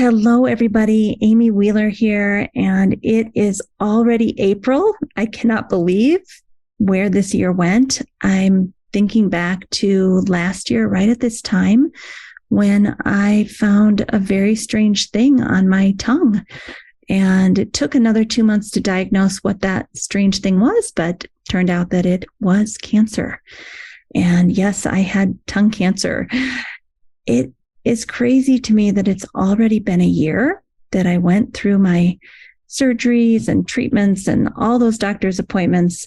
Hello, everybody. Amy Wheeler here, and it is already April. I cannot believe where this year went. I'm thinking back to last year, right at this time, when I found a very strange thing on my tongue. And it took another 2 months to diagnose what that strange thing was, but turned out that it was cancer. And yes, I had tongue cancer. It is crazy to me that it's already been a year that I went through my surgeries and treatments and all those doctor's appointments,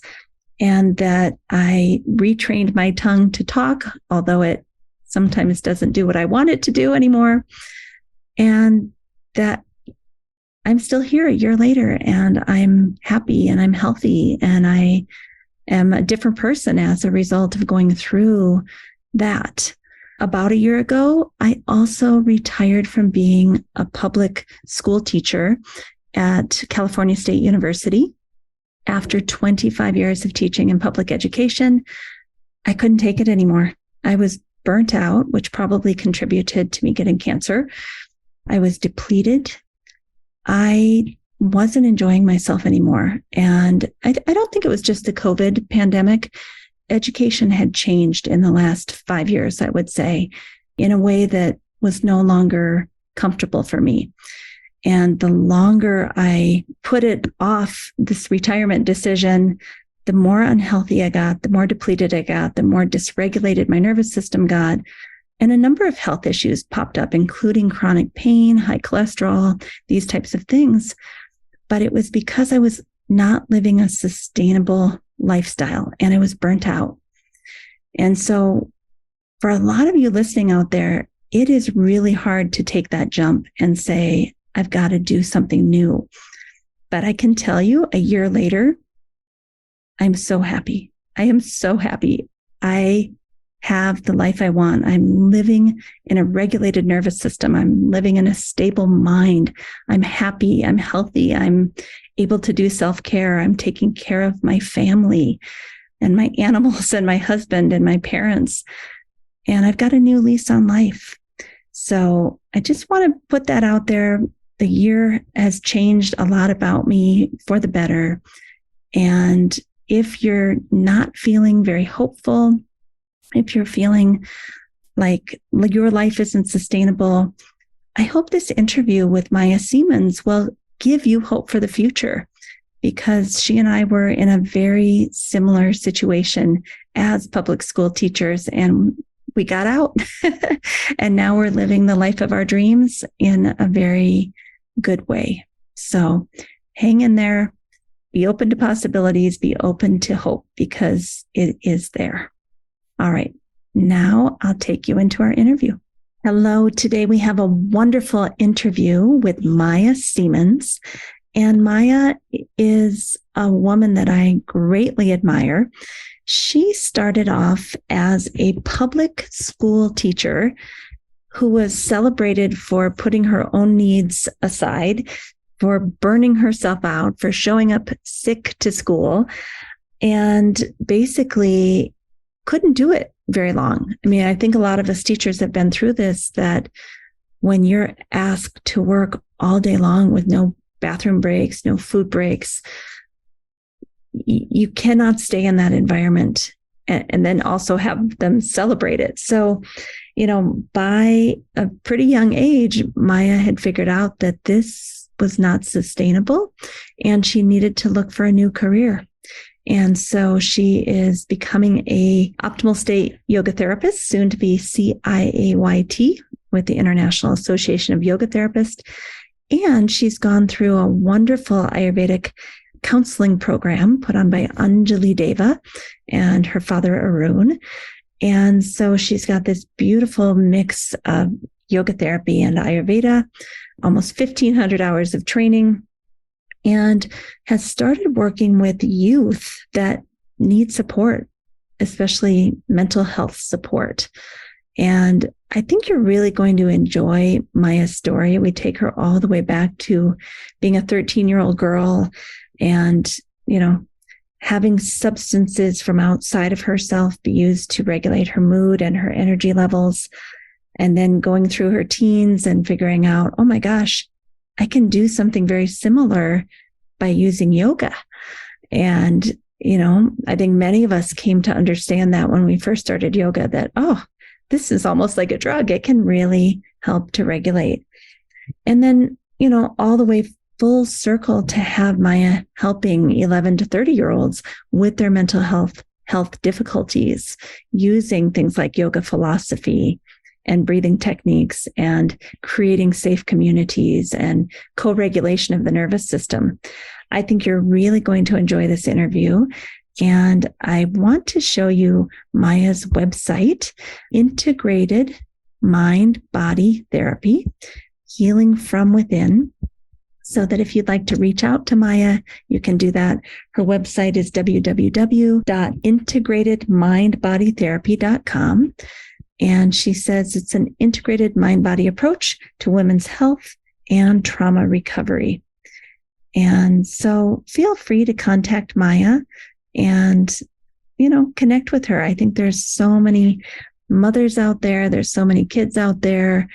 and that I retrained my tongue to talk, although it sometimes doesn't do what I want it to do anymore. And that I'm still here a year later, and I'm happy and I'm healthy, and I am a different person as a result of going through that. About a year ago, I also retired from being a public school teacher at California State University. After 25 years of teaching in public education, I couldn't take it anymore. I was burnt out, which probably contributed to me getting cancer. I was depleted. I wasn't enjoying myself anymore. And I don't think it was just the COVID pandemic. Education had changed in the last 5 years, I would say, in a way that was no longer comfortable for me. And the longer I put it off, this retirement decision, the more unhealthy I got, the more depleted I got, the more dysregulated my nervous system got. And a number of health issues popped up, including chronic pain, high cholesterol, these types of things. But it was because I was not living a sustainable lifestyle, and I was burnt out. And so for a lot of you listening out there, it is really hard to take that jump and say, I've got to do something new. But I can tell you, a year later, I'm so happy. I am so happy. I have the life I want. I'm living in a regulated nervous system. I'm living in a stable mind. I'm happy. I'm healthy. I'm able to do self-care. I'm taking care of my family and my animals and my husband and my parents. And I've got a new lease on life. So I just want to put that out there. The year has changed a lot about me for the better. And if you're not feeling very hopeful, if you're feeling like your life isn't sustainable, I hope this interview with Maya Siemens will give you hope for the future, because she and I were in a very similar situation as public school teachers, and we got out and now we're living the life of our dreams in a very good way. So hang in there, be open to possibilities, be open to hope, because it is there. All right, now I'll take you into our interview. Hello, today we have a wonderful interview with Maya Siemens. And Maya is a woman that I greatly admire. She started off as a public school teacher who was celebrated for putting her own needs aside, for burning herself out, for showing up sick to school, and basically couldn't do it very long. I mean, I think a lot of us teachers have been through this, that when you're asked to work all day long with no bathroom breaks, no food breaks, you cannot stay in that environment and then also have them celebrate it. So, by a pretty young age, Maya had figured out that this was not sustainable and she needed to look for a new career. And so she is becoming a optimal state yoga therapist, soon to be CIAYT with the International Association of Yoga Therapists. And she's gone through a wonderful Ayurvedic counseling program put on by Anjali Deva and her father Arun. And so she's got this beautiful mix of yoga therapy and Ayurveda, almost 1,500 hours of training, and has started working with youth that need support, especially mental health support. And I think you're really going to enjoy Maya's story. We take her all the way back to being a 13-year-old girl and, having substances from outside of herself be used to regulate her mood and her energy levels, and then going through her teens and figuring out, oh my gosh, I can do something very similar by using yoga. And, I think many of us came to understand that when we first started yoga, that, oh, this is almost like a drug. It can really help to regulate. And then, all the way full circle to have Maya helping 11 to 30-year-olds with their mental health difficulties using things like yoga philosophy and breathing techniques and creating safe communities and co-regulation of the nervous system. I think you're really going to enjoy this interview. And I want to show you Maya's website, Integrated Mind-Body Therapy, Healing from Within, so that if you'd like to reach out to Maya, you can do that. Her website is www.integratedmindbodytherapy.com. And she says it's an integrated mind-body approach to women's health and trauma recovery. And so feel free to contact Maya and, connect with her. I think there's so many mothers out there. There's so many kids out there,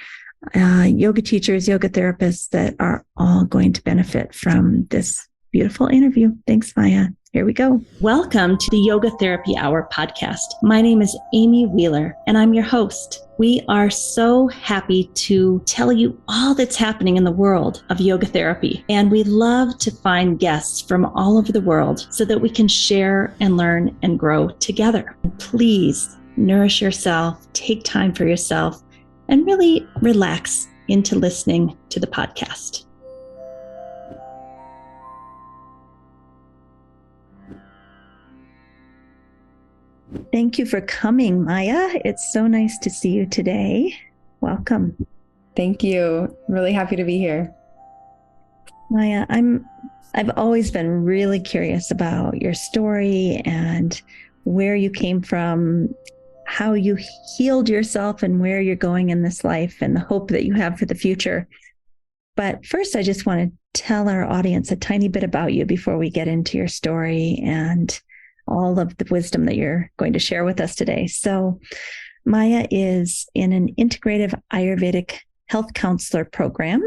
yoga teachers, yoga therapists that are all going to benefit from this beautiful interview. Thanks, Maya. Here we go. Welcome to the Yoga Therapy Hour podcast. My name is Amy Wheeler, and I'm your host. We are so happy to tell you all that's happening in the world of yoga therapy. And we love to find guests from all over the world so that we can share and learn and grow together. Please nourish yourself, take time for yourself, and really relax into listening to the podcast. Thank you for coming, Maya. It's so nice to see you today. Welcome. Thank you. I'm really happy to be here. Maya, I've always been really curious about your story and where you came from, how you healed yourself and where you're going in this life and the hope that you have for the future. But first, I just want to tell our audience a tiny bit about you before we get into your story and all of the wisdom that you're going to share with us today. So Maya is in an integrative Ayurvedic health counselor program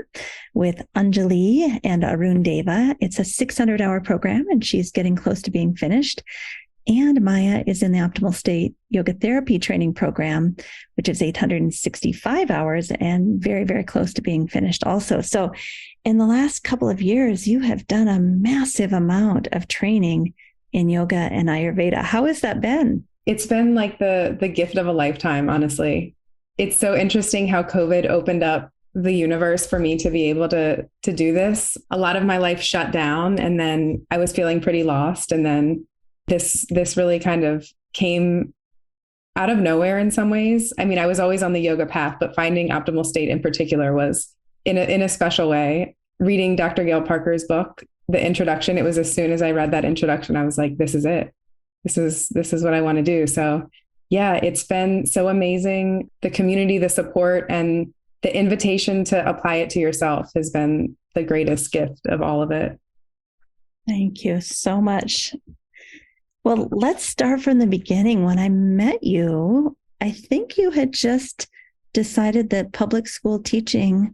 with Anjali and Arun Deva. It's a 600-hour program, and she's getting close to being finished. And Maya is in the Optimal State Yoga Therapy Training Program, which is 865 hours and very, very close to being finished also. So in the last couple of years, you have done a massive amount of training in yoga and Ayurveda. How has that been? It's been like the gift of a lifetime, honestly. It's so interesting how COVID opened up the universe for me to be able to do this. A lot of my life shut down, and then I was feeling pretty lost. And then this really kind of came out of nowhere in some ways. I mean, I was always on the yoga path, but finding Optimal State in particular was in a special way. Reading Dr. Gail Parker's book, the introduction, it was as soon as I read that introduction, I was like, this is it. This is what I want to do. So yeah, it's been so amazing. The community, the support, and the invitation to apply it to yourself has been the greatest gift of all of it. Thank you so much. Well, let's start from the beginning. When I met you, I think you had just decided that public school teaching,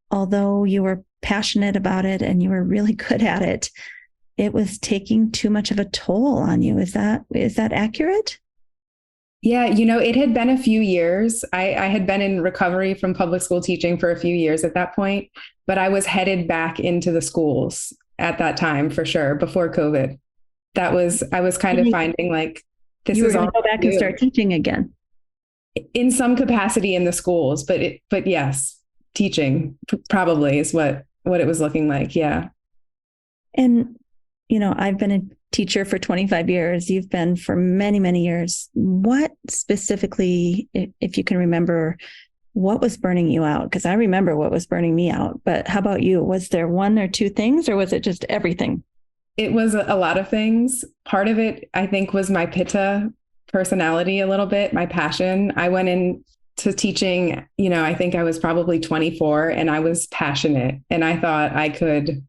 although you were passionate about it and you were really good at it, it was taking too much of a toll on you. Is that accurate? Yeah, it had been a few years. I had been in recovery from public school teaching for a few years at that point, but I was headed back into the schools at that time for sure, before COVID. I was kind of finding like, this is all. You were going to go back and start teaching again. In some capacity in the schools, but yes, teaching probably is what it was looking like. Yeah. And, I've been a teacher for 25 years. You've been for many, many years. What specifically, if you can remember, what was burning you out? Because I remember what was burning me out, but how about you? Was there one or two things, or was it just everything? It was a lot of things. Part of it, I think, was my pitta personality a little bit, my passion. I went into teaching, I think I was probably 24, and I was passionate, and I thought I could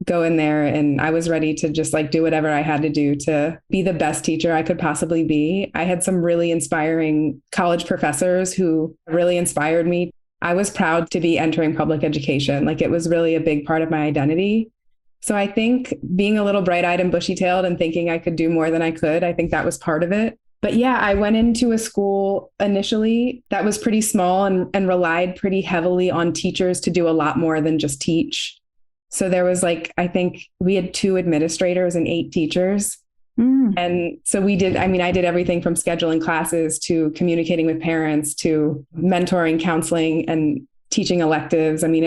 go in there, and I was ready to just like do whatever I had to do to be the best teacher I could possibly be. I had some really inspiring college professors who really inspired me. I was proud to be entering public education. Like, it was really a big part of my identity. So I think being a little bright-eyed and bushy-tailed and thinking I could do more than I could, I think that was part of it. But yeah, I went into a school initially that was pretty small and relied pretty heavily on teachers to do a lot more than just teach. So there was like, I think we had 2 administrators and 8 teachers. And so I did everything from scheduling classes to communicating with parents to mentoring, counseling, and teaching electives. I mean,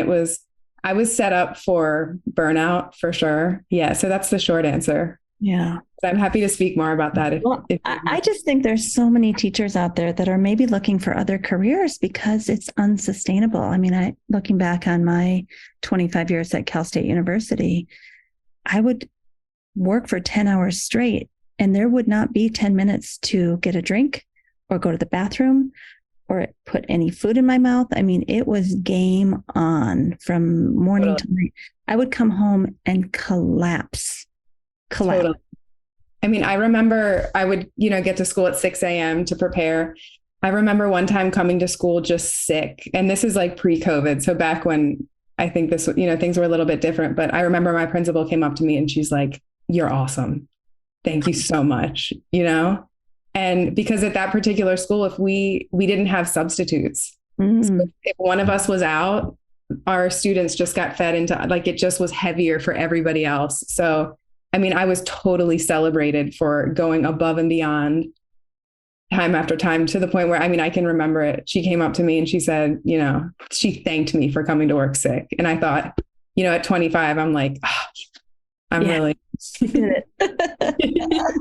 I was set up for burnout for sure. Yeah. So that's the short answer. Yeah. So I'm happy to speak more about that. I just think there's so many teachers out there that are maybe looking for other careers because it's unsustainable. I mean, looking back on my 25 years at Cal State University, I would work for 10 hours straight, and there would not be 10 minutes to get a drink or go to the bathroom or put any food in my mouth. I mean, it was game on from morning to night. I would come home and collapse. Totally. I mean, I remember I would, get to school at 6 a.m. to prepare. I remember one time coming to school just sick. And this is like pre-COVID. So back when I think this, things were a little bit different. But I remember my principal came up to me and she's like, "You're awesome. Thank you so much." And because at that particular school, if we didn't have substitutes, so if one of us was out, our students just got fed into, like, it just was heavier for everybody else. So, I mean, I was totally celebrated for going above and beyond time after time, to the point where, I mean, I can remember it. She came up to me and she said, she thanked me for coming to work sick. And I thought, at 25, I'm like, really. Did it.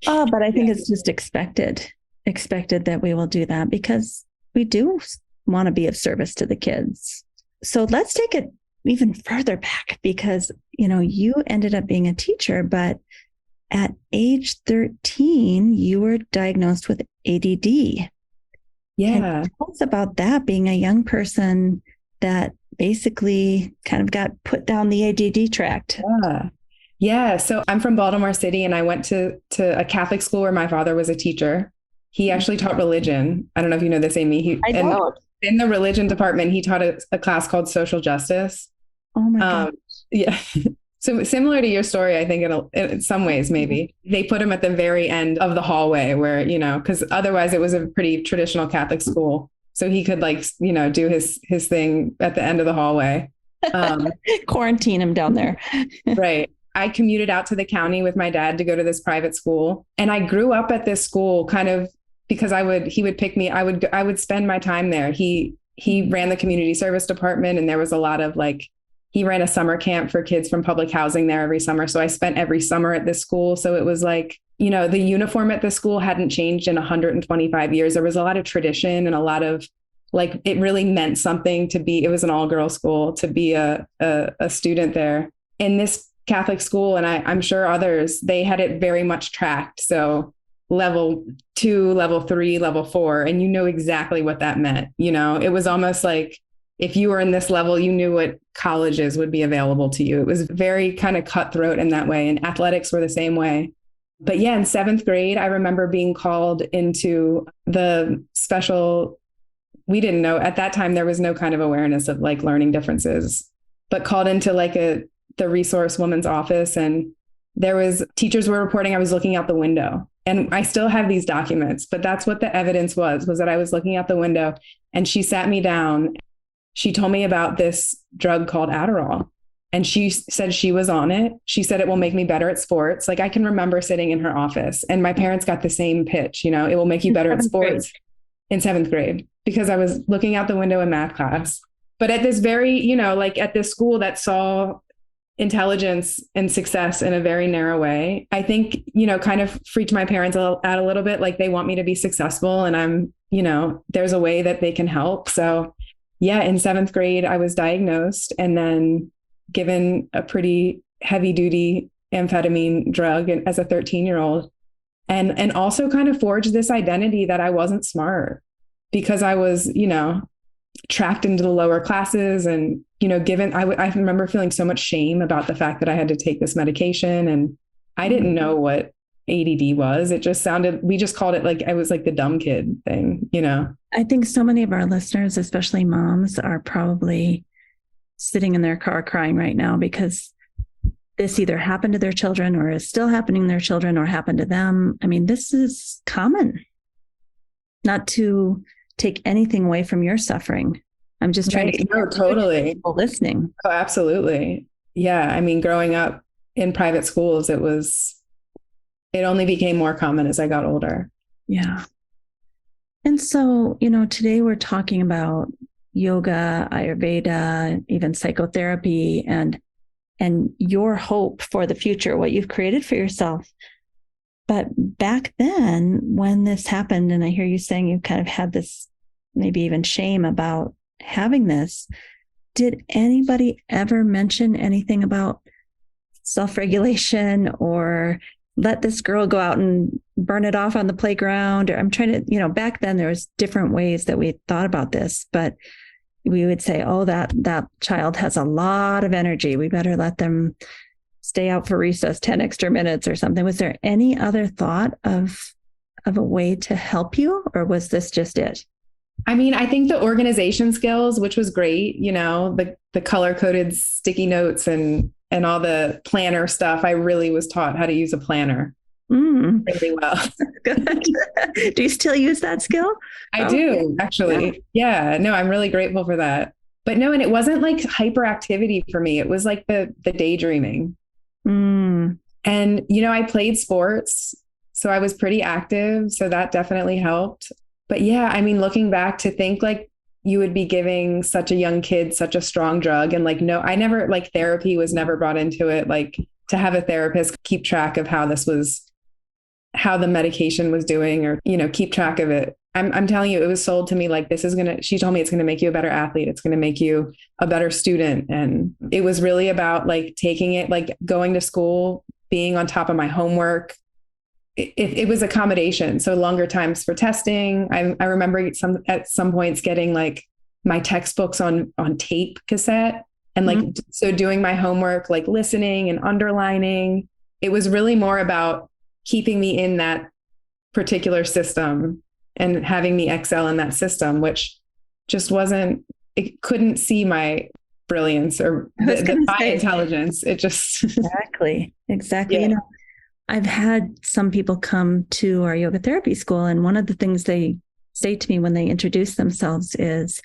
But I think it's just expected that we will do that because we do want to be of service to the kids. So let's take it even further back because, you ended up being a teacher, but at age 13, you were diagnosed with ADD. Yeah. Can you tell us about that, being a young person that basically kind of got put down the ADD tract? Yeah. So I'm from Baltimore City, and I went to a Catholic school where my father was a teacher. He actually taught religion. I don't know if you know this, Amy. I don't. In the religion department, he taught a class called social justice. Oh my God. Yeah. So similar to your story, I think in some ways, maybe they put him at the very end of the hallway where, because otherwise it was a pretty traditional Catholic school. So he could do his thing at the end of the hallway. Quarantine him down there. Right. I commuted out to the county with my dad to go to this private school. And I grew up at this school kind of because he would pick me. I would spend my time there. He ran the community service department, and there was a lot of he ran a summer camp for kids from public housing there every summer. So I spent every summer at this school. So it was the uniform at the school hadn't changed in 125 years. There was a lot of tradition and a lot of it really meant something to be, it was an all-girls school, to be a student there. In this Catholic school, and I'm sure others, they had it very much tracked. So level 2, level 3, level 4, and exactly what that meant. It was almost like if you were in this level, you knew what colleges would be available to you. It was very kind of cutthroat in that way. And athletics were the same way. But yeah, in 7th grade, I remember being called into the special, we didn't know at that time, there was no kind of awareness of learning differences, but called into the resource woman's office. And teachers were reporting I was looking out the window. And I still have these documents, but that's what the evidence was that I was looking out the window. And she sat me down. She told me about this drug called Adderall. And she said she was on it. She said it will make me better at sports. I can remember sitting in her office, and my parents got the same pitch, it will make you better at sports in 7th grade, because I was looking out the window in math class. But at this very, at this school that saw intelligence and success in a very narrow way, I think, kind of freaked my parents out a little bit. They want me to be successful, and I'm, there's a way that they can help. So yeah, in 7th grade, I was diagnosed and then given a pretty heavy duty amphetamine drug as a 13-year-old, and also kind of forged this identity that I wasn't smart, because I was, tracked into the lower classes and given I remember feeling so much shame about the fact that I had to take this medication, and I didn't know what ADD was. It just we just called it like, I was like the dumb kid thing, I think so many of our listeners, especially moms, are probably sitting in their car crying right now because this either happened to their children or is still happening to their children or happened to them. I mean, this is common. Not to take anything away from your suffering. I'm just trying to totally people listening. Oh, absolutely. Yeah. I mean, growing up in private schools, it only became more common as I got older. Yeah. And so, today we're talking about yoga, Ayurveda, even psychotherapy, and your hope for the future, what you've created for yourself. But back then, when this happened, and I hear you saying you kind of had this maybe even shame about having this, did anybody ever mention anything about self-regulation or let this girl go out and burn it off on the playground? Or I'm trying to, back then there was different ways that we thought about this, but we would say, oh, that child has a lot of energy. We better let them stay out for recess 10 extra minutes or something. Was there any other thought of a way to help you, or was this just it? I mean, I think the organization skills, which was great, the color coded sticky notes and all the planner stuff. I really was taught how to use a planner really well. Good. Do you still use that skill? I do, actually. Yeah. No, I'm really grateful for that. But no, and it wasn't like hyperactivity for me. It was like the daydreaming. And, I played sports, so I was pretty active. So that definitely helped. But yeah, I mean, looking back to think like you would be giving such a young kid such a strong drug, and like, no, I never, like, therapy was never brought into it. Like, to have a therapist keep track of how the medication was doing, or, keep track of it. I'm telling you, it was sold to me like, she told me it's going to make you a better athlete. It's going to make you a better student. And it was really about like taking it, like going to school, being on top of my homework. It was accommodation. So longer times for testing. I remember at some points getting like my textbooks on tape cassette, and like, so doing my homework, like listening and underlining. It was really more about keeping me in that particular system and having me excel in that system, which just it couldn't see my brilliance or my intelligence. It just. Exactly. Yeah. I've had some people come to our yoga therapy school, and one of the things they say to me when they introduce themselves is,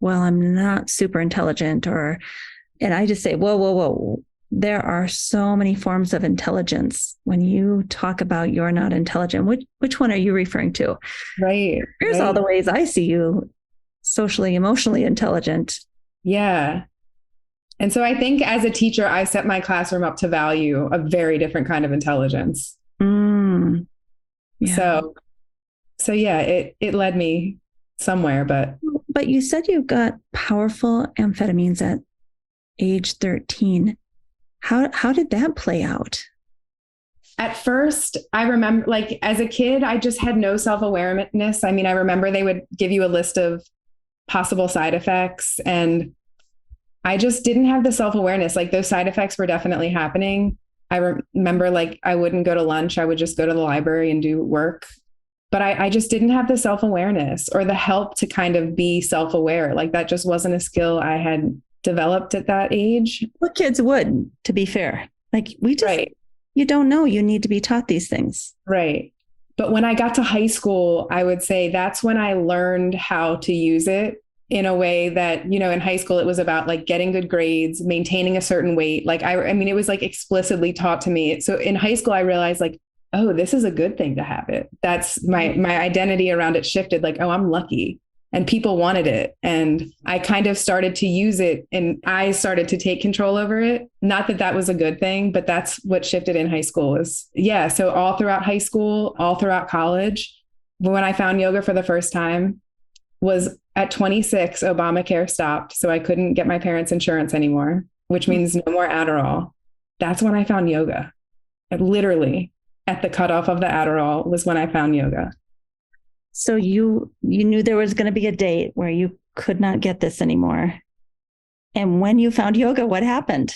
well, I'm not super intelligent, and I just say, whoa. There are so many forms of intelligence. When you talk about you're not intelligent, which one are you referring to? Right. Here's all the ways I see you socially, emotionally intelligent. Yeah. And so I think as a teacher, I set my classroom up to value a very different kind of intelligence. Yeah. So yeah, it led me somewhere, but you said you got powerful amphetamines at age 13. How did that play out? At first, I remember, like, as a kid, I just had no self-awareness. I mean, I remember they would give you a list of possible side effects, and I just didn't have the self-awareness. Like, those side effects were definitely happening. I remember, like, I wouldn't go to lunch. I would just go to the library and do work. But I just didn't have the self-awareness or the help to kind of be self-aware. Like, that just wasn't a skill I had developed at that age. What kids would, to be fair. Like, you don't know, you need to be taught these things. Right. But when I got to high school, I would say that's when I learned how to use it in a way that, in high school, it was about like getting good grades, maintaining a certain weight. Like, I mean, it was like explicitly taught to me. So in high school, I realized like, oh, this is a good thing to have it. That's my identity around it shifted. Like, oh, I'm lucky. And people wanted it. And I kind of started to use it, and I started to take control over it. Not that that was a good thing, but that's what shifted in high school So all throughout high school, all throughout college, when I found yoga for the first time was at 26, Obamacare stopped. So I couldn't get my parents' insurance anymore, which means no more Adderall. That's when I found yoga. Literally at the cutoff of the Adderall was when I found yoga. So you knew there was going to be a date where you could not get this anymore. And when you found yoga, what happened?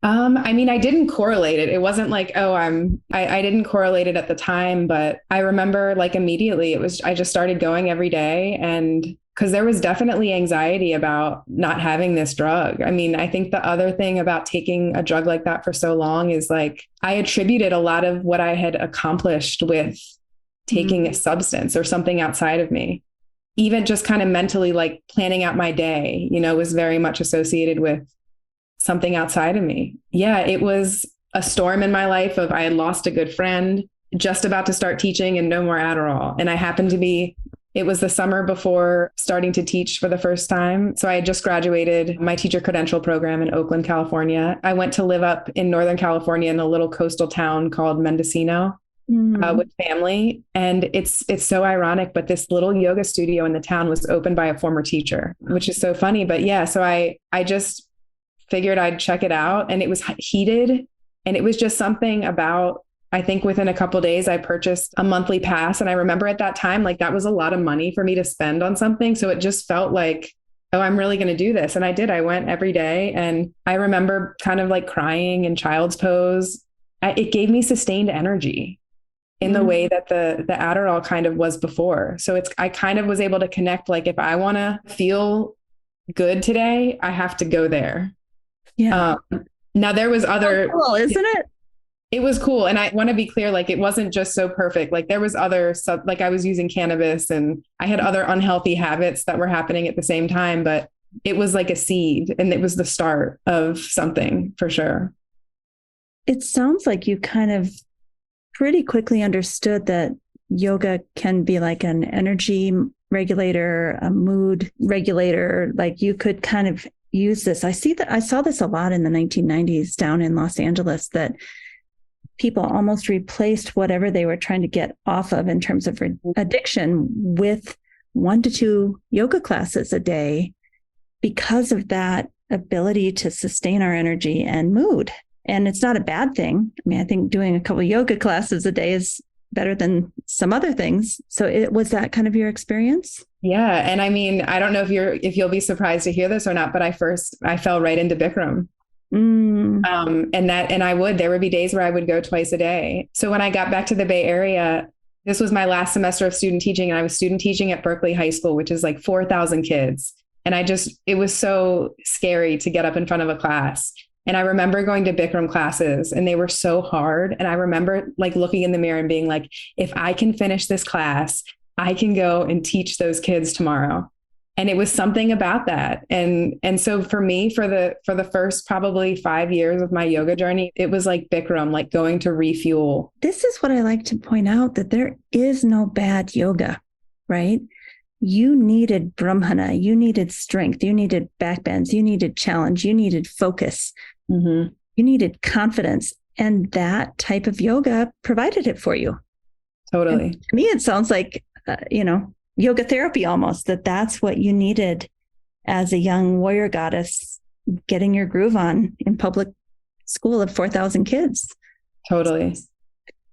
I mean, I didn't correlate it. It wasn't like, I didn't correlate it at the time, but I remember like immediately I just started going every day. And because there was definitely anxiety about not having this drug. I mean, I think the other thing about taking a drug like that for so long is like, I attributed a lot of what I had accomplished with taking a substance or something outside of me. Even just kind of mentally like planning out my day, was very much associated with something outside of me. Yeah, it was a storm in my life of I had lost a good friend, just about to start teaching and no more Adderall. And it was the summer before starting to teach for the first time. So I had just graduated my teacher credential program in Oakland, California. I went to live up in Northern California in a little coastal town called Mendocino. With family. And it's so ironic, but this little yoga studio in the town was opened by a former teacher, which is so funny. But yeah, so I just figured I'd check it out, and it was heated. And it was just something about, I think within a couple of days, I purchased a monthly pass. And I remember at that time, like that was a lot of money for me to spend on something. So it just felt like, oh, I'm really going to do this. And I did. I went every day. And I remember kind of like crying in child's pose. It gave me sustained energy in the way that the Adderall kind of was before. So I kind of was able to connect, like, if I want to feel good today, I have to go there. Yeah. Now there was other, cool, isn't it? It was cool. And I want to be clear, like, it wasn't just so perfect. Like there was other stuff, like I was using cannabis and I had other unhealthy habits that were happening at the same time, but it was like a seed and it was the start of something for sure. It sounds like you kind of pretty quickly understood that yoga can be like an energy regulator, a mood regulator. Like you could kind of use this. I saw this a lot in the 1990s down in Los Angeles, that people almost replaced whatever they were trying to get off of in terms of addiction with 1 to 2 yoga classes a day because of that ability to sustain our energy and mood. And it's not a bad thing. I mean, I think doing a couple of yoga classes a day is better than some other things. So was that kind of your experience? Yeah. And I mean, I don't know if you'll be surprised to hear this or not, but I fell right into Bikram. There would be days where I would go twice a day. So when I got back to the Bay Area, this was my last semester of student teaching, and I was student teaching at Berkeley High School, which is like 4,000 kids. And it was so scary to get up in front of a class. And I remember going to Bikram classes and they were so hard. And I remember like looking in the mirror and being like, if I can finish this class, I can go and teach those kids tomorrow. And it was something about that. And so for me, for the first probably 5 years of my yoga journey, it was like Bikram, like going to refuel. This is what I like to point out, that there is no bad yoga, right? You needed Brahmana, you needed strength, you needed backbends, you needed challenge, you needed focus. You needed confidence, and that type of yoga provided it for you. Totally. And to me, it sounds like, yoga therapy almost, that's what you needed as a young warrior goddess, getting your groove on in public school of 4,000 kids. Totally.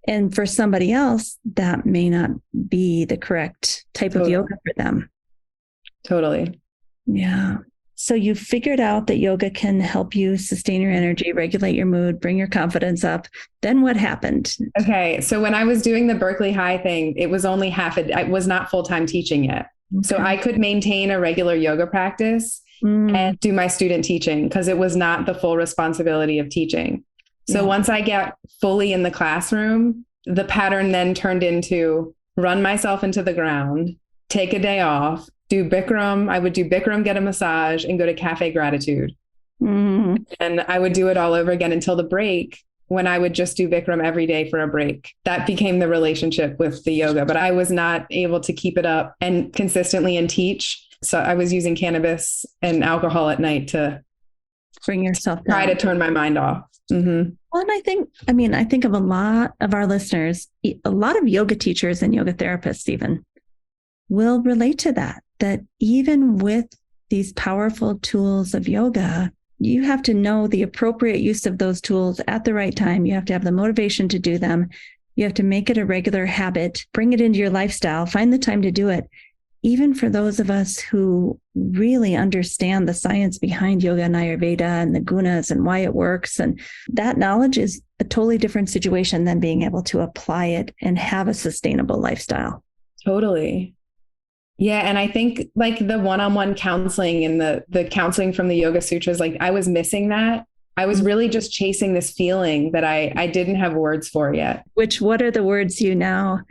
And for somebody else, that may not be the correct type of yoga for them. Totally. Yeah. So you figured out that yoga can help you sustain your energy, regulate your mood, bring your confidence up. Then what happened? Okay. So when I was doing the Berkeley High thing, it was only I was not full-time teaching yet. Okay. So I could maintain a regular yoga practice and do my student teaching because it was not the full responsibility of teaching. So once I got fully in the classroom, the pattern then turned into run myself into the ground, take a day off, do Bikram. I would do Bikram, get a massage, and go to Cafe Gratitude. And I would do it all over again until the break, when I would just do Bikram every day for a break. That became the relationship with the yoga, but I was not able to keep it up and consistently and teach. So I was using cannabis and alcohol at night to bring yourself down. Try to turn my mind off. Mm-hmm. Well, and I think of a lot of our listeners, a lot of yoga teachers and yoga therapists even will relate to that even with these powerful tools of yoga, you have to know the appropriate use of those tools at the right time. You have to have the motivation to do them. You have to make it a regular habit, bring it into your lifestyle, find the time to do it. even for those of us who really understand the science behind yoga and Ayurveda and the gunas and why it works, and that knowledge is a totally different situation than being able to apply it and have a sustainable lifestyle. Totally. Yeah. And I think like the one-on-one counseling and the counseling from the Yoga Sutras, like I was missing that. I was really just chasing this feeling that I didn't have words for yet. What are the words you now?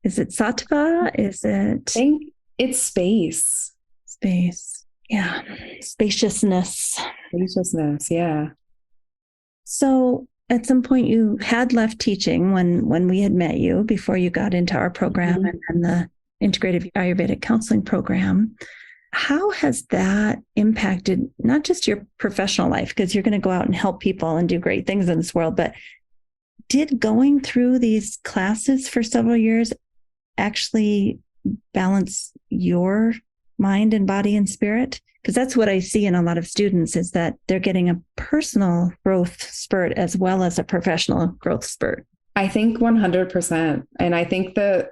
Is it sattva? Is it? I think it's space. Space. Yeah. Spaciousness. Spaciousness. Yeah. So at some point you had left teaching when we had met you before you got into our program and the Integrative Ayurvedic counseling program. How has that impacted not just your professional life, because you're going to go out and help people and do great things in this world, but did going through these classes for several years actually balance your mind and body and spirit? Because that's what I see in a lot of students, is that they're getting a personal growth spurt as well as a professional growth spurt. I think 100%. And I think the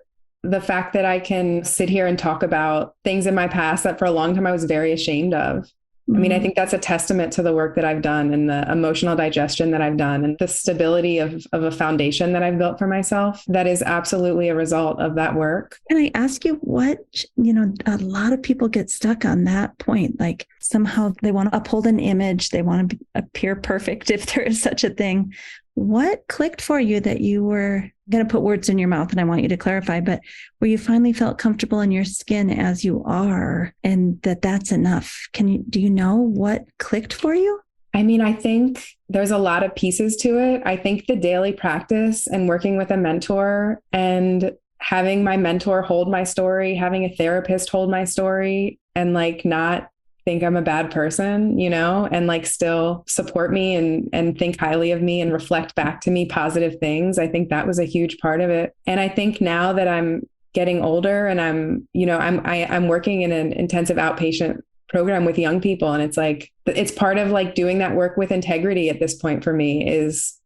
fact that I can sit here and talk about things in my past that for a long time I was very ashamed of. I mean, I think that's a testament to the work that I've done and the emotional digestion that I've done and the stability of a foundation that I've built for myself. That is absolutely a result of that work. Can I ask you a lot of people get stuck on that point. Like somehow they want to uphold an image. They want to appear perfect if there is such a thing. What clicked for you that you were going to put words in your mouth, and I want you to clarify, but where you finally felt comfortable in your skin as you are, and that's enough? Do you know what clicked for you? I mean, I think there's a lot of pieces to it. I think the daily practice and working with a mentor and having my mentor hold my story, having a therapist hold my story, and like not think I'm a bad person, and like still support me and think highly of me and reflect back to me positive things. I think that was a huge part of it. And I think now that I'm getting older and I'm working in an intensive outpatient program with young people, and it's like, it's part of like doing that work with integrity at this point for me is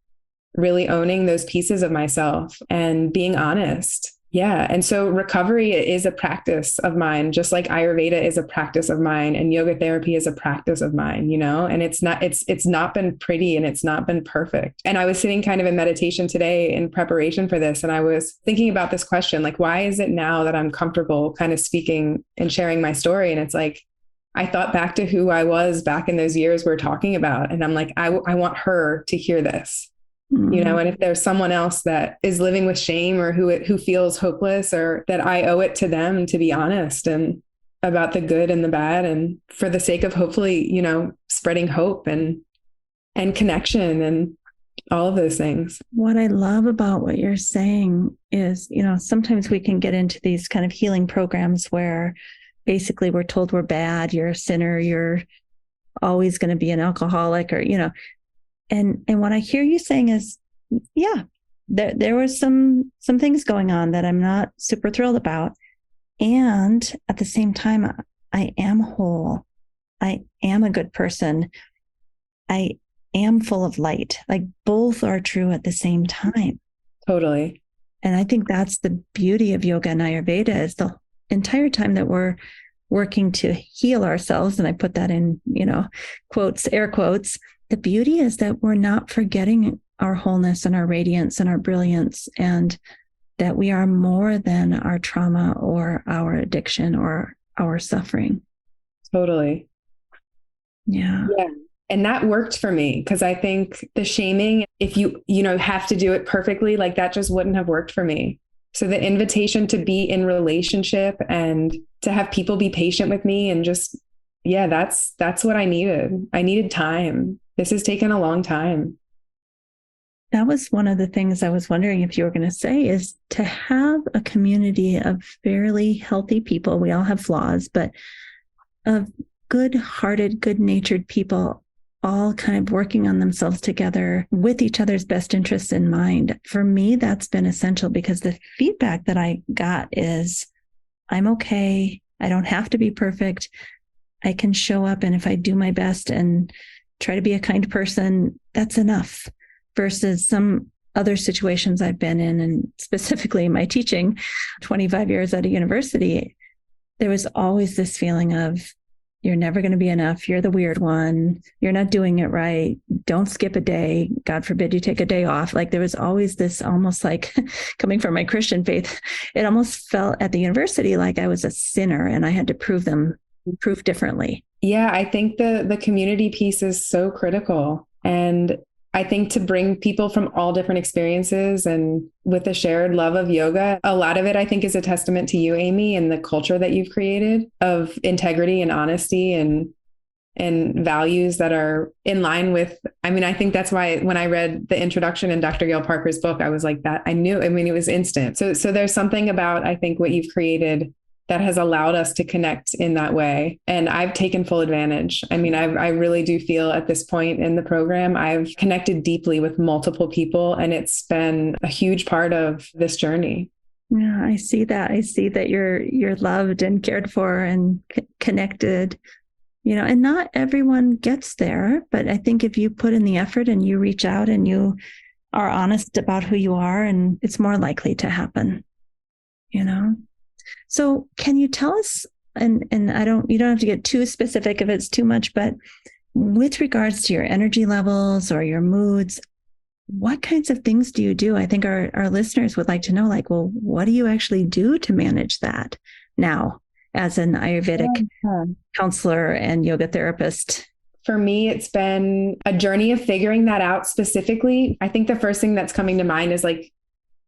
really owning those pieces of myself and being honest. Yeah. And so recovery is a practice of mine, just like Ayurveda is a practice of mine and yoga therapy is a practice of mine, and it's not been pretty and it's not been perfect. And I was sitting kind of in meditation today in preparation for this. And I was thinking about this question, like, why is it now that I'm comfortable kind of speaking and sharing my story? And it's like, I thought back to who I was back in those years we're talking about. And I'm like, I want her to hear this. And if there's someone else that is living with shame or who feels hopeless, or that I owe it to them to be honest and about the good and the bad, and for the sake of hopefully, spreading hope and connection and all of those things. What I love about what you're saying is, sometimes we can get into these kind of healing programs where basically we're told we're bad, you're a sinner, you're always going to be an alcoholic, or, And what I hear you saying is, yeah, there was some things going on that I'm not super thrilled about. And at the same time, I am whole. I am a good person. I am full of light. Like both are true at the same time. Totally. And I think that's the beauty of yoga and Ayurveda, is the entire time that we're working to heal ourselves. And I put that in, quotes, air quotes. The beauty is that we're not forgetting our wholeness and our radiance and our brilliance, and that we are more than our trauma or our addiction or our suffering. Totally. Yeah. And that worked for me, because I think the shaming, if you have to do it perfectly, like that just wouldn't have worked for me. So the invitation to be in relationship and to have people be patient with me and just, that's what I needed. I needed time. This has taken a long time. That was one of the things I was wondering if you were going to say, is to have a community of fairly healthy people. We all have flaws, but of good-hearted, good-natured people, all kind of working on themselves together with each other's best interests in mind. For me, that's been essential, because the feedback that I got is, I'm okay. I don't have to be perfect. I can show up, and if I do my best and try to be a kind person, that's enough. Versus some other situations I've been in, and specifically my teaching, 25 years at a university, there was always this feeling of, you're never going to be enough. You're the weird one. You're not doing it right. Don't skip a day. God forbid you take a day off. Like there was always this, almost like coming from my Christian faith, it almost felt at the university like I was a sinner and I had to prove differently. Yeah, I think the community piece is so critical. And I think to bring people from all different experiences and with a shared love of yoga, a lot of it, I think, is a testament to you, Amy, and the culture that you've created of integrity and honesty and values that are in line with, I mean, I think that's why when I read the introduction in Dr. Gail Parker's book, I was like that. I knew, I mean, it was instant. So there's something about, I think, what you've created that has allowed us to connect in that way. And I've taken full advantage. I mean, I really do feel at this point in the program, I've connected deeply with multiple people, and it's been a huge part of this journey. Yeah, I see that. I see that you're loved and cared for and connected, and not everyone gets there, but I think if you put in the effort and you reach out and you are honest about who you are, and it's more likely to happen, So can you tell us, and you don't have to get too specific if it's too much, but with regards to your energy levels or your moods, what kinds of things do you do? I think our listeners would like to know, like, well, what do you actually do to manage that now as an Ayurvedic counselor and yoga therapist? For me, it's been a journey of figuring that out specifically. I think the first thing that's coming to mind is like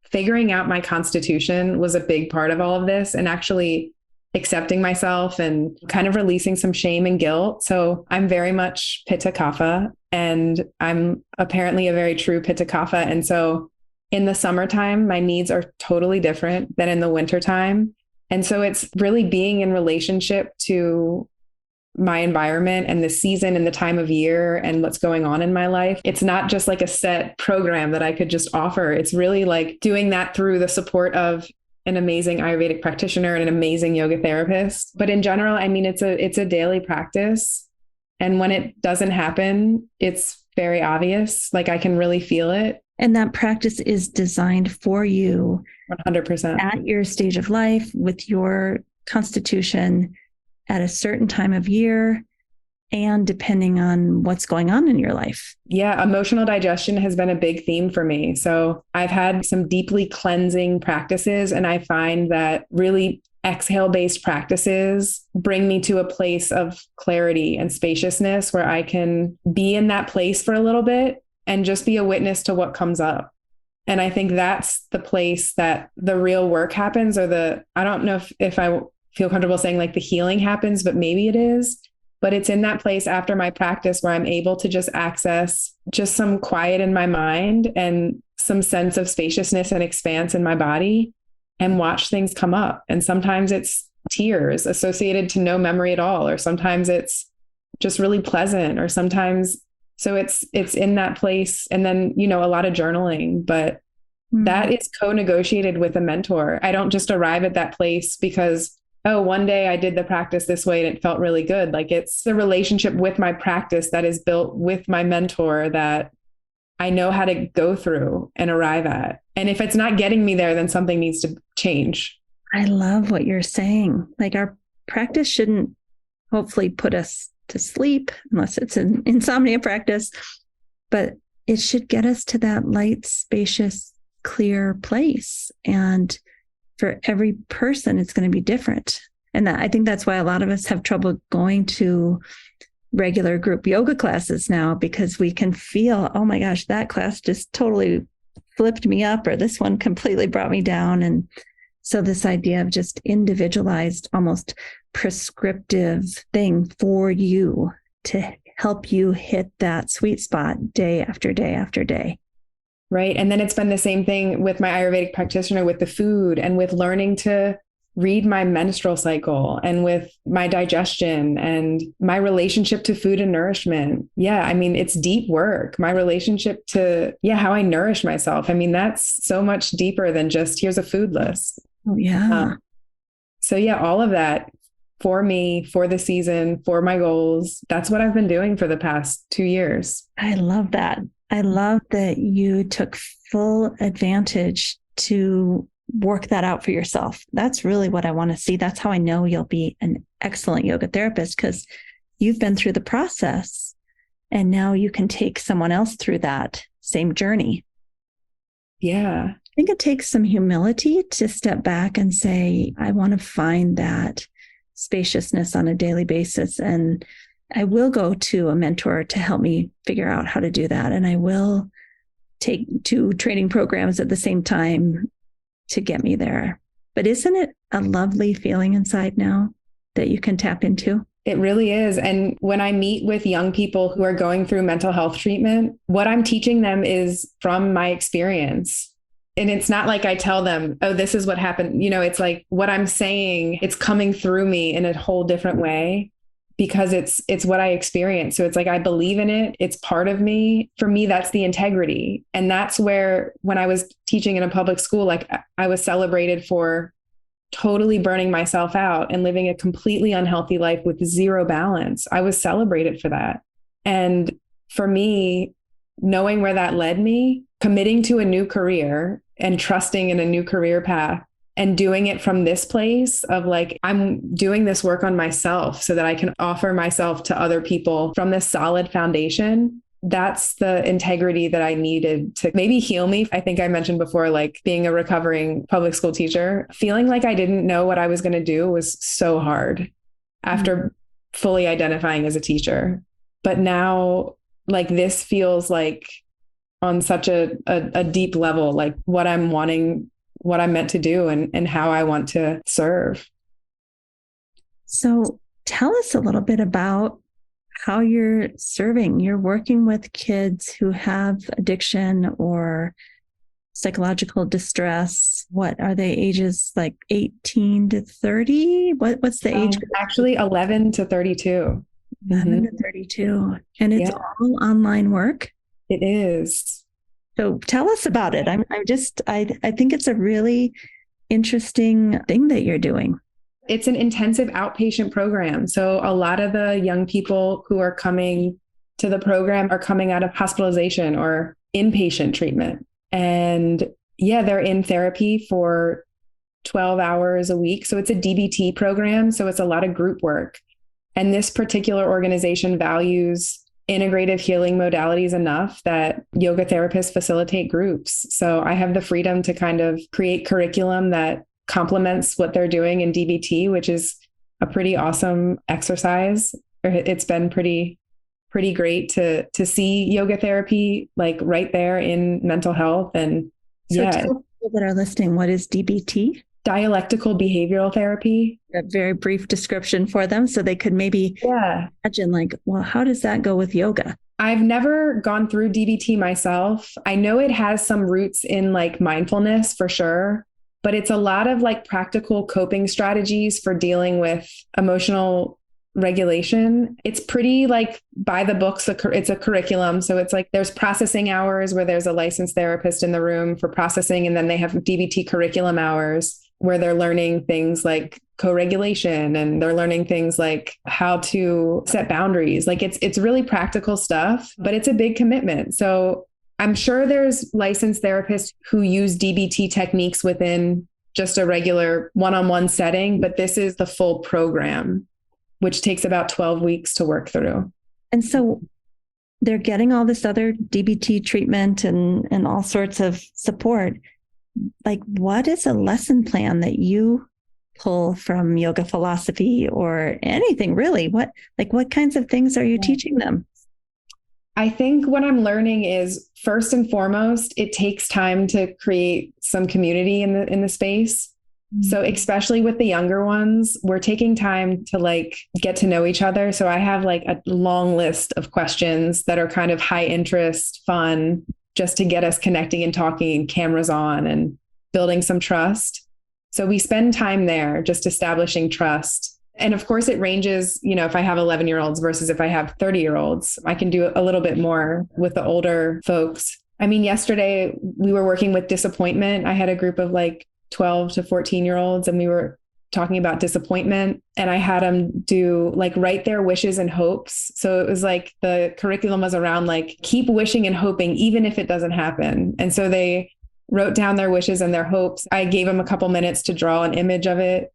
figuring out my constitution was a big part of all of this, and actually accepting myself and kind of releasing some shame and guilt. So I'm very much Pitta Kapha, and I'm apparently a very true Pitta Kapha. And so in the summertime, my needs are totally different than in the wintertime. And so it's really being in relationship to my environment and the season and the time of year and what's going on in my life. It's not just like a set program that I could just offer. It's really like doing that through the support of an amazing Ayurvedic practitioner and an amazing yoga therapist. But in general, I mean, it's a daily practice. And when it doesn't happen, it's very obvious. Like I can really feel it. And that practice is designed for you 100% at your stage of life with your constitution at a certain time of year and depending on what's going on in your life. Yeah, emotional digestion has been a big theme for me. So I've had some deeply cleansing practices, and I find that really exhale-based practices bring me to a place of clarity and spaciousness where I can be in that place for a little bit and just be a witness to what comes up. And I think that's the place that the real work happens, or I don't know if I feel comfortable saying like the healing happens, but maybe it is. But it's in that place after my practice where I'm able to just access just some quiet in my mind and some sense of spaciousness and expanse in my body and watch things come up. And sometimes it's tears associated to no memory at all, or sometimes it's just really pleasant, or sometimes, so it's in that place. And then, a lot of journaling, but that is co-negotiated with a mentor. I don't just arrive at that place because, oh, one day I did the practice this way and it felt really good. Like it's the relationship with my practice that is built with my mentor that I know how to go through and arrive at. And if it's not getting me there, then something needs to change. I love what you're saying. Like our practice shouldn't hopefully put us to sleep unless it's an insomnia practice, but it should get us to that light, spacious, clear place. And for every person, it's going to be different. And I think that's why a lot of us have trouble going to regular group yoga classes now, because we can feel, oh my gosh, that class just totally flipped me up, or this one completely brought me down. And so this idea of just individualized, almost prescriptive thing for you to help you hit that sweet spot day after day after day. Right. And then it's been the same thing with my Ayurvedic practitioner with the food and with learning to read my menstrual cycle and with my digestion and my relationship to food and nourishment. Yeah. I mean, it's deep work. My relationship to, how I nourish myself. I mean, that's so much deeper than just here's a food list. Oh, yeah. All of that for me, for the season, for my goals. That's what I've been doing for the past 2 years. I love that. I love that you took full advantage to work that out for yourself. That's really what I want to see. That's how I know you'll be an excellent yoga therapist, because you've been through the process and now you can take someone else through that same journey. Yeah. I think it takes some humility to step back and say, I want to find that spaciousness on a daily basis. And I will go to a mentor to help me figure out how to do that. And I will take 2 training programs at the same time to get me there. But isn't it a lovely feeling inside now that you can tap into? It really is. And when I meet with young people who are going through mental health treatment, what I'm teaching them is from my experience. And it's not like I tell them, oh, this is what happened. It's like what I'm saying, it's coming through me in a whole different way because it's what I experienced. So it's like, I believe in it. It's part of me. For me, that's the integrity. And that's where, when I was teaching in a public school, like I was celebrated for totally burning myself out and living a completely unhealthy life with zero balance. I was celebrated for that. And for me, knowing where that led me, committing to a new career and trusting in a new career path and doing it from this place of like, I'm doing this work on myself so that I can offer myself to other people from this solid foundation. That's the integrity that I needed to maybe heal me. I think I mentioned before, like being a recovering public school teacher, feeling like I didn't know what I was going to do was so hard after fully identifying as a teacher. But now, like, this feels like on such a deep level, like what I'm wanting, what I'm meant to do and how I want to serve. So tell us a little bit about how you're serving. You're working with kids who have addiction or psychological distress. What are they, ages like 18 to 30? What's the age group? Actually 11 to 32. 11 to 32. And it's all online work? It is. So tell us about it. I think it's a really interesting thing that you're doing. It's an intensive outpatient program. So a lot of the young people who are coming to the program are coming out of hospitalization or inpatient treatment. And they're in therapy for 12 hours a week. So it's a DBT program. So it's a lot of group work. And this particular organization values integrative healing modalities enough that yoga therapists facilitate groups. So I have the freedom to kind of create curriculum that complements what they're doing in DBT, which is a pretty awesome exercise. It's been pretty great to see yoga therapy like right there in mental health. And so tell people that are listening, what is DBT? Dialectical behavioral therapy. A very brief description for them so they could maybe imagine like, well, how does that go with yoga? I've never gone through DBT myself. I know it has some roots in like mindfulness for sure, but it's a lot of like practical coping strategies for dealing with emotional regulation. It's pretty like by the books. It's a curriculum. So it's like there's processing hours where there's a licensed therapist in the room for processing. And then they have DBT curriculum hours where they're learning things like co-regulation and they're learning things like how to set boundaries. Like it's really practical stuff, but it's a big commitment. So I'm sure there's licensed therapists who use DBT techniques within just a regular one-on-one setting, but this is the full program, which takes about 12 weeks to work through. And so they're getting all this other DBT treatment and all sorts of support. Like, what is a lesson plan that you pull from yoga philosophy or anything really? What kinds of things are you teaching them? I think what I'm learning is, first and foremost, it takes time to create some community in the space. So especially with the younger ones, we're taking time to like get to know each other. So I have like a long list of questions that are kind of high interest, fun, just to get us connecting and talking and cameras on and building some trust. So we spend time there just establishing trust. And of course it ranges, if I have 11-year-olds versus if I have 30-year-olds, I can do a little bit more with the older folks. I mean, yesterday we were working with disappointment. I had a group of like 12 to 14-year-olds and we were talking about disappointment, and I had them do like write their wishes and hopes. So it was like the curriculum was around like keep wishing and hoping even if it doesn't happen. And so they wrote down their wishes and their hopes. I gave them a couple minutes to draw an image of it.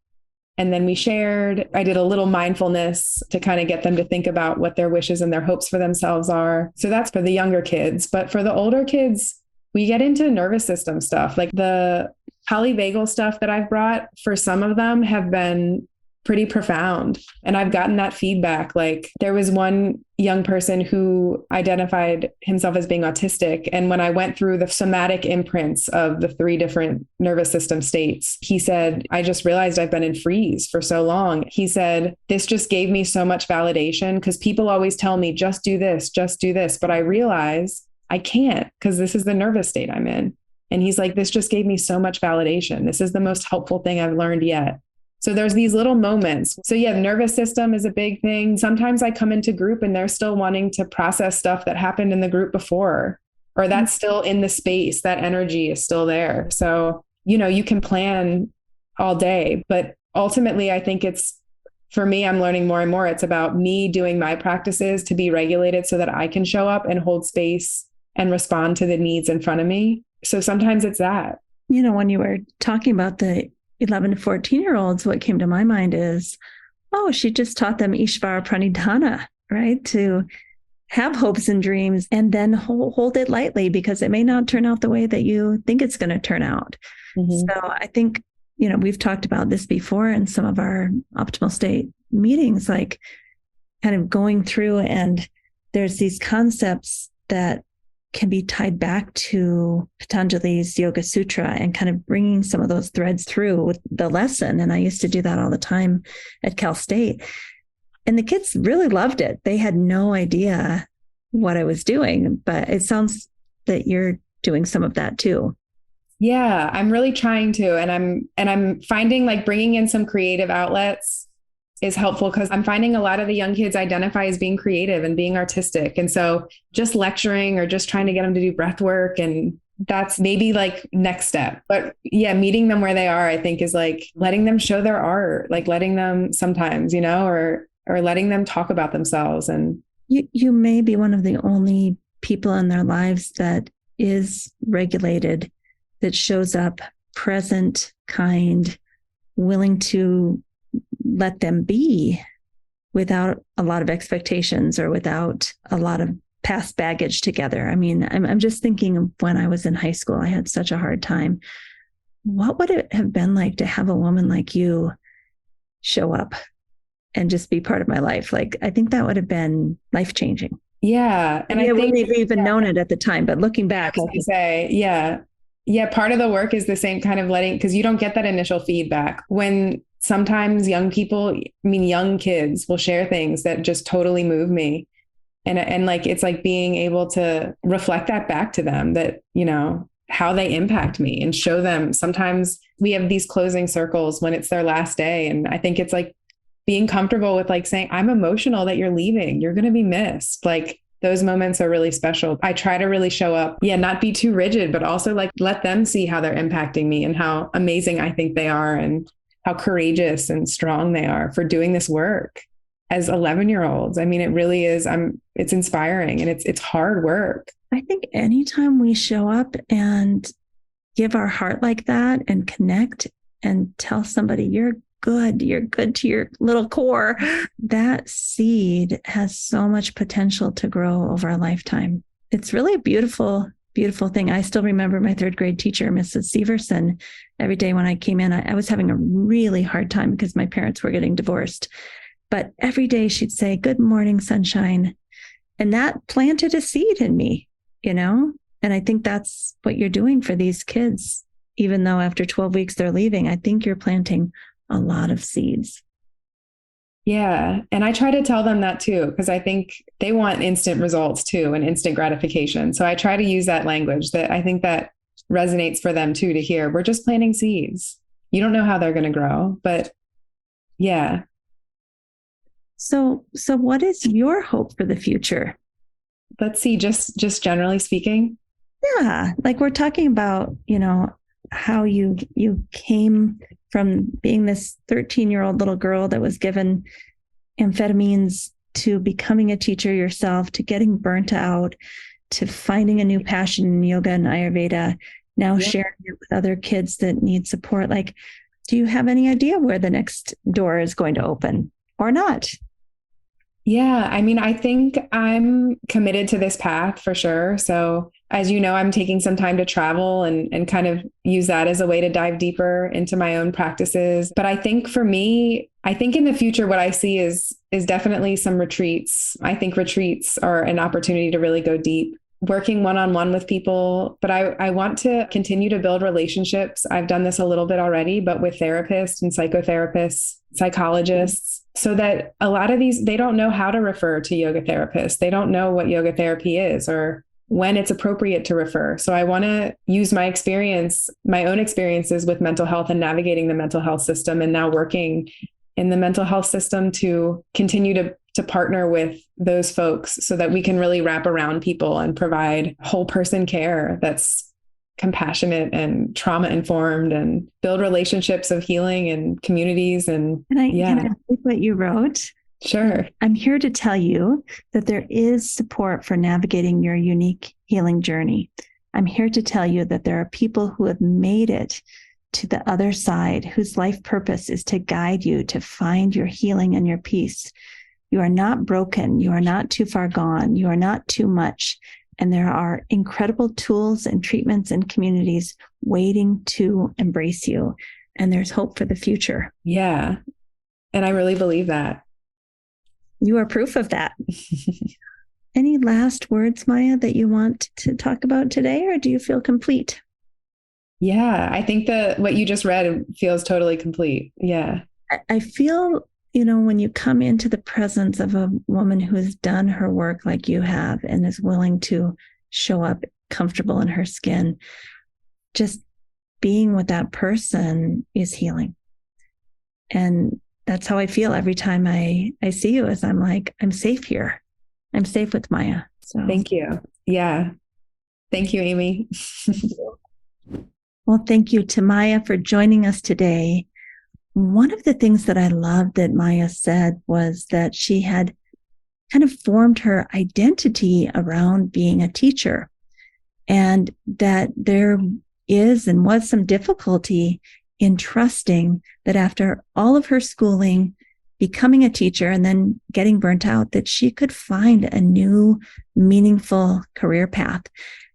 And then we shared. I did a little mindfulness to kind of get them to think about what their wishes and their hopes for themselves are. So that's for the younger kids. But for the older kids, we get into nervous system stuff. Like the polyvagal stuff that I've brought for some of them have been pretty profound. And I've gotten that feedback. Like there was one young person who identified himself as being autistic. And when I went through the somatic imprints of the 3 different nervous system states, he said, I just realized I've been in freeze for so long. He said, this just gave me so much validation because people always tell me, just do this. But I realize I can't because this is the nervous state I'm in. And he's like, this just gave me so much validation. This is the most helpful thing I've learned yet. So there's these little moments. So yeah, nervous system is a big thing. Sometimes I come into group and they're still wanting to process stuff that happened in the group before, or that's still in the space, that energy is still there. So, you can plan all day, but ultimately I think for me, I'm learning more and more. It's about me doing my practices to be regulated so that I can show up and hold space and respond to the needs in front of me. So sometimes it's that. When you were talking about the 11 to 14-year-olds, what came to my mind is, she just taught them Ishvara Pranidhana, right? To have hopes and dreams and then hold it lightly because it may not turn out the way that you think it's going to turn out. Mm-hmm. So I think, we've talked about this before in some of our optimal state meetings, like kind of going through, and there's these concepts that can be tied back to Patanjali's Yoga Sutra and kind of bringing some of those threads through with the lesson. And I used to do that all the time at Cal State. And the kids really loved it. They had no idea what I was doing, but it sounds that you're doing some of that too. Yeah, I'm really trying to. And I'm finding like bringing in some creative outlets is helpful because I'm finding a lot of the young kids identify as being creative and being artistic. And so just lecturing or just trying to get them to do breath work, and that's maybe like next step. But yeah, meeting them where they are, I think is like letting them show their art, like letting them sometimes, or letting them talk about themselves. And you may be one of the only people in their lives that is regulated, that shows up present, kind, willing to let them be without a lot of expectations or without a lot of past baggage together. I mean, I'm just thinking of when I was in high school, I had such a hard time. What would it have been like to have a woman like you show up and just be part of my life? Like, I think that would have been life-changing. Yeah. And I wouldn't have even known it at the time, but looking back, like you say, yeah. Yeah. Part of the work is the same kind of because you don't get that initial feedback when sometimes young kids will share things that just totally move me. And like, it's like being able to reflect that back to them that, how they impact me and show them. Sometimes we have these closing circles when it's their last day. And I think it's like being comfortable with like saying, I'm emotional that you're leaving. You're going to be missed. Like those moments are really special. I try to really show up. Yeah. Not be too rigid, but also like let them see how they're impacting me and how amazing I think they are and how courageous and strong they are for doing this work as 11-year-olds. I mean, it really is. It's inspiring and it's hard work. I think anytime we show up and give our heart like that and connect and tell somebody you're good to your little core, that seed has so much potential to grow over a lifetime. It's really a beautiful thing. I still remember my 3rd grade teacher, Mrs. Severson. Every day when I came in, I was having a really hard time because my parents were getting divorced. But every day she'd say, "Good morning, sunshine." And that planted a seed in me, And I think that's what you're doing for these kids. Even though after 12 weeks they're leaving, I think you're planting a lot of seeds. Yeah. And I try to tell them that too, because I think they want instant results too and instant gratification. So I try to use that language that I think that resonates for them too, to hear we're just planting seeds. You don't know how they're going to grow, but yeah. So what is your hope for the future? Let's see, just generally speaking. Yeah. Like we're talking about, how you came from being this 13-year-old little girl that was given amphetamines to becoming a teacher yourself, to getting burnt out, to finding a new passion in yoga and Ayurveda, now Yeah. sharing it with other kids that need support. Like, do you have any idea where the next door is going to open or not? Yeah, I mean, I think I'm committed to this path for sure. So, as you know, I'm taking some time to travel and kind of use that as a way to dive deeper into my own practices. But I think for me, I think in the future, what I see is definitely some retreats. I think retreats are an opportunity to really go deep, working one-on-one with people. But I want to continue to build relationships. I've done this a little bit already, but with therapists and psychotherapists, psychologists, so that a lot of these, they don't know how to refer to yoga therapists. They don't know what yoga therapy is or when it's appropriate to refer. So I want to use my experience, my own experiences with mental health and navigating the mental health system, and now working in the mental health system to continue to partner with those folks so that we can really wrap around people and provide whole person care that's compassionate and trauma informed and build relationships of healing and communities. And Can I yeah, read what you wrote? sure. I'm here to tell you that there is support for navigating your unique healing journey. I'm here to tell you that there are people who have made it to the other side, whose life purpose is to guide you to find your healing and your peace. You are not broken. You are not too far gone. You are not too much. And there are incredible tools and treatments and communities waiting to embrace you. And there's hope for the future. Yeah. And I really believe that. You are proof of that. Any last words, Maya, that you want to talk about today, or do you feel complete? Yeah, I think that what you just read feels totally complete. Yeah. I feel, when you come into the presence of a woman who has done her work like you have and is willing to show up comfortable in her skin, just being with that person is healing. And that's how I feel every time I see you, as I'm like, I'm safe here. I'm safe with Maya. So thank you. Yeah. Thank you, Amy. Well, thank you to Maya for joining us today. One of the things that I loved that Maya said was that she had kind of formed her identity around being a teacher, and that there is and was some difficulty in trusting that after all of her schooling, becoming a teacher and then getting burnt out, that she could find a new meaningful career path.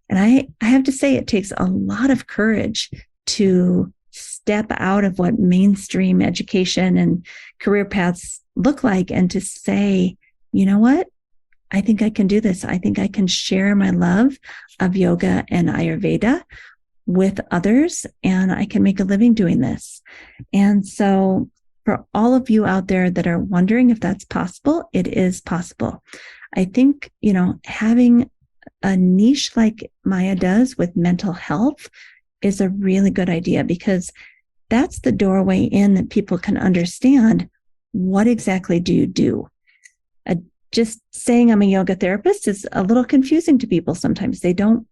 And I have to say, it takes a lot of courage to step out of what mainstream education and career paths look like and to say, you know what? I think I can do this. I think I can share my love of yoga and Ayurveda with others, and I can make a living doing this. And so for all of you out there that are wondering if that's possible, it is possible. I think, having a niche like Maya does with mental health is a really good idea, because that's the doorway in that people can understand what exactly do you do. Just saying I'm a yoga therapist is a little confusing to people sometimes. They don't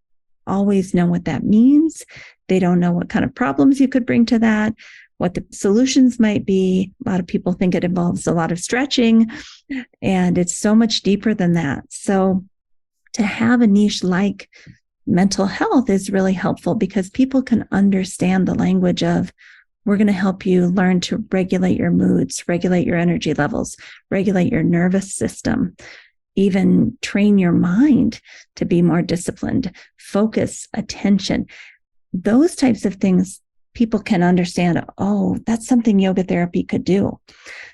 always know what that means. They don't know what kind of problems you could bring to that, what the solutions might be. A lot of people think it involves a lot of stretching, and it's so much deeper than that. So to have a niche like mental health is really helpful, because people can understand the language of, we're going to help you learn to regulate your moods, regulate your energy levels, regulate your nervous system, even train your mind to be more disciplined, focus, attention. Those types of things people can understand. Oh, that's something yoga therapy could do.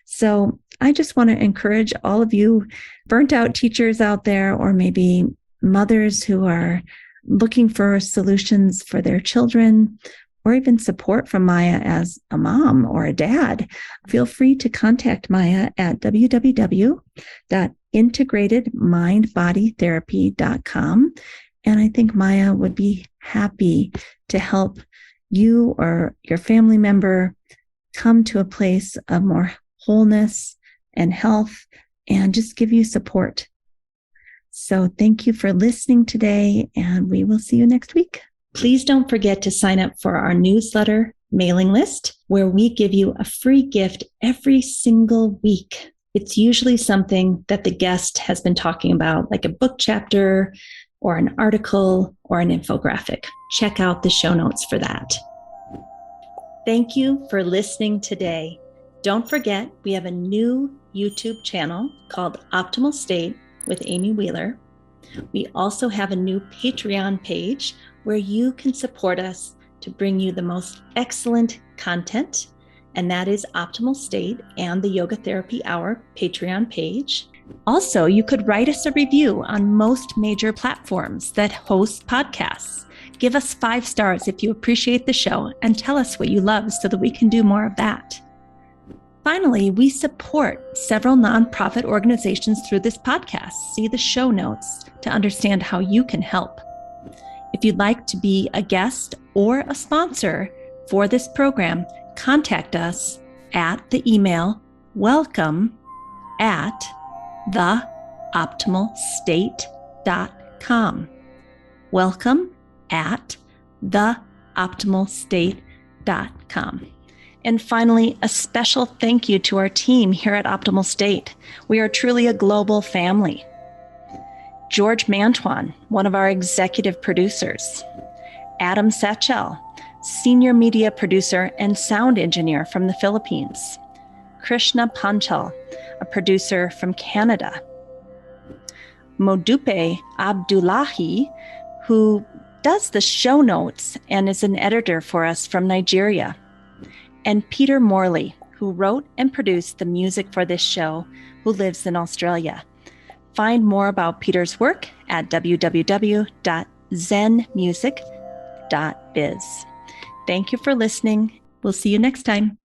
So I just want to encourage all of you burnt out teachers out there, or maybe mothers who are looking for solutions for their children, or even support from Maya as a mom or a dad. Feel free to contact Maya at www.integratedmindbodytherapy.com. And I think Maya would be happy to help you or your family member come to a place of more wholeness and health, and just give you support. So thank you for listening today, and we will see you next week. Please don't forget to sign up for our newsletter mailing list, where we give you a free gift every single week. It's usually something that the guest has been talking about, like a book chapter, or an article or an infographic. Check out the show notes for that. Thank you for listening today. Don't forget, we have a new YouTube channel called Optimal State with Amy Wheeler. We also have a new Patreon page where you can support us to bring you the most excellent content, and that is Optimal State and the Yoga Therapy Hour Patreon page. Also, you could write us a review on most major platforms that host podcasts. Give us 5 stars if you appreciate the show and tell us what you love so that we can do more of that. Finally, we support several nonprofit organizations through this podcast. See the show notes to understand how you can help. If you'd like to be a guest or a sponsor for this program, contact us at the email welcome@theoptimalstate.com. welcome@theoptimalstate.com. And finally, a special thank you to our team here at Optimal State. We are truly a global family. George Mantuan, one of our executive producers. Adam Satchel, senior media producer and sound engineer from the Philippines. Krishna Panchal, a producer from Canada. Modupe Abdullahi, who does the show notes and is an editor for us from Nigeria. And Peter Morley, who wrote and produced the music for this show, who lives in Australia. Find more about Peter's work at www.zenmusic.biz. Thank you for listening. We'll see you next time.